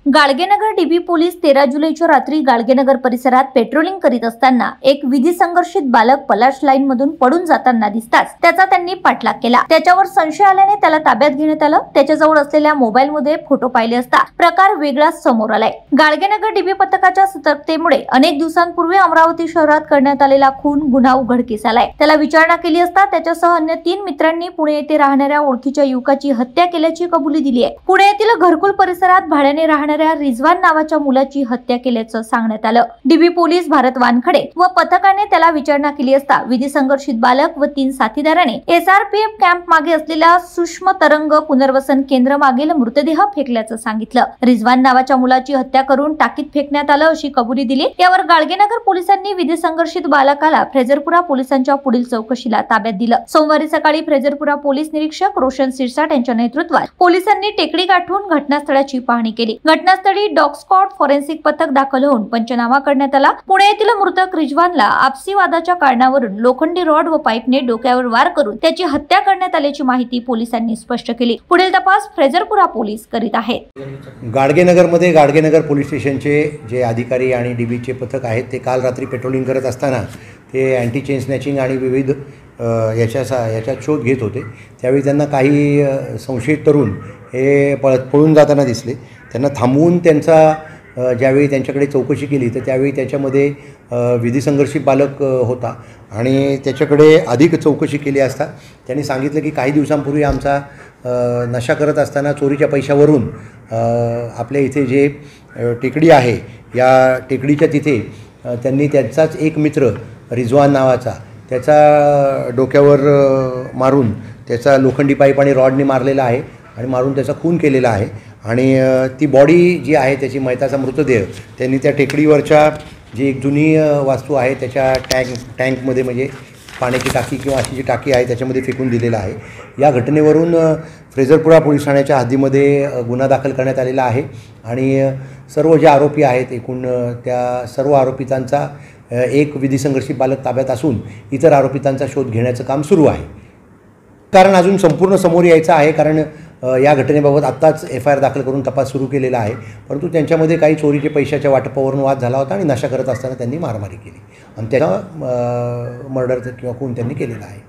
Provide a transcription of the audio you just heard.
Gadgenagar dB police 13 जुलैच्या रात्री गाडगेनगर परिसरात पेट्रोलिंग करीत असताना एक विधी संघर्षित बालक पलाश लाईन मधून पडून जाताना दिसताच त्याचा त्यांनी पाठलाग केला। त्याच्यावर संशय आल्याने त्याला ताब्यात घेण्यात आलं। त्याच्याजवळ असलेल्या मोबाईल मध्ये फोटो पाहिले असता प्रकार वेगळा समोर आलाय। गाडगेनगर डीबी पथकाच्या सतर्कतेमुळे अनेक दिवसांपूर्वी अमरावती शहरात करण्यात आलेला खून गुन्हा उघडकीस आलाय। त्याला विचारणा केली असता त्याच्यासह अन्य 3 मित्रांनी पुणे येथे राहणाऱ्या ओळखीच्या युवकाची हत्या केल्याची कबुली दिली आहे। पुणे येथील घरकुल परिसरात भाड्याने राहणाऱ्या रिजवान नावाच्या मुलाची हत्या केल्याचं सांगण्यात आलं। डीबी पोलीस भारत वानखडे व पथकाने त्याला विचारणा केली असता विधी संघर्षित बालक व 3 साथीदारांनी एसआरपीएफ कॅम्प मागे असलेल्या सूक्ष्म तरंग पुनर्वसन केंद्र मागील मृतदेह फेकल्याचं सांगितलं। रिजवान नावाच्या मुलाची हत्या करून टाकीत फेकण्यात आलं अशी कबुली दिली। यावर गाडगेनगर पोलिसांनी विधी संघर्षित बालकाला फ्रेजरपुरा पोलिसांच्या पुढील चौकशीला ताब्यात दिलं। सोमवारी सकाळी फ्रेजरपुरा पोलीस निरीक्षक रोशन सिरसाट यांच्या नेतृत्वात पोलिसांनी टेकडी गाठून घटनास्थळाची पाहणी केली। घटनास्थळी डॉग स्क्वॉड फॉरेन्सिक पथक दाखल होऊन पंचनामा करण्यात आला। पुणे येथील मृतक रिजवानला आपसी वादाच्या कारणावरून लोखंडी रॉड व पाईपने डोक्यावर वार करून त्याची हत्या करण्यात आल्याची माहिती पोलिसांनी स्पष्ट केली। पुढील तपास फ्रेजरपुरा पोलीस करीत आहेत। गाडगेनगरमध्ये गाडगेनगर पोलीस स्टेशनचे जे अधिकारी आणि डीबीचे पथक आहेत ते काल रात्री पेट्रोलिंग करत असताना ते अँटी चेन स्नॅचिंग आणि विविध याच्यात शोध घेत होते। त्यावेळी त्यांना काही संशयित तरुण हे पळून जाताना दिसले। त्यांना थांबवून त्यांचा ज्यावेळी त्यांच्याकडे चौकशी केली तर त्यावेळी त्याच्यामध्ये विधी संघर्षित बालक होता आणि त्याच्याकडे अधिक चौकशी केली असता त्यांनी सांगितलं की काही दिवसांपूर्वी आमचा नशा करत असताना चोरीच्या पैशावरून आपल्या इथे जे टेकडी आहे या टेकडीच्या तिथे त्यांनी त्यांचाच एक मित्र रिजवान नावाचा त्याचा डोक्यावर मारून त्याचा लोखंडी पाईप आणि रॉडने मारलेला आहे आणि मारून त्याचा खून केलेला आहे आणि ती बॉडी जी आहे त्याची मयताचा मृतदेह त्यांनी त्या टेकडीवरच्या जी एक जुनी वास्तू आहे त्याच्या टँकमध्ये म्हणजे पाण्याची टाकी किंवा अशी जी टाकी आहे त्याच्यामध्ये फेकून दिलेला आहे। या घटनेवरून फ्रेजरपुरा पोलीस ठाण्याच्या हद्दीमध्ये गुन्हा दाखल करण्यात आलेला आहे आणि सर्व जे आरोपी आहेत एकूण त्या सर्व आरोपितांचा एक विधी संघर्षित बालक ताब्यात असून इतर आरोपितांचा शोध घेण्याचं काम सुरू आहे। कारण अजून संपूर्ण समोर यायचं आहे कारण या घटनेबाबत आत्ताच FIR दाखल करून तपास सुरू केलेला आहे। परंतु त्यांच्यामध्ये काही चोरीचे पैशाच्या वाटपावरून वाद झाला होता आणि नशा करत असताना त्यांनी मारामारी केली आणि त्याला मर्डर किंवा खून त्यांनी केलेला आहे।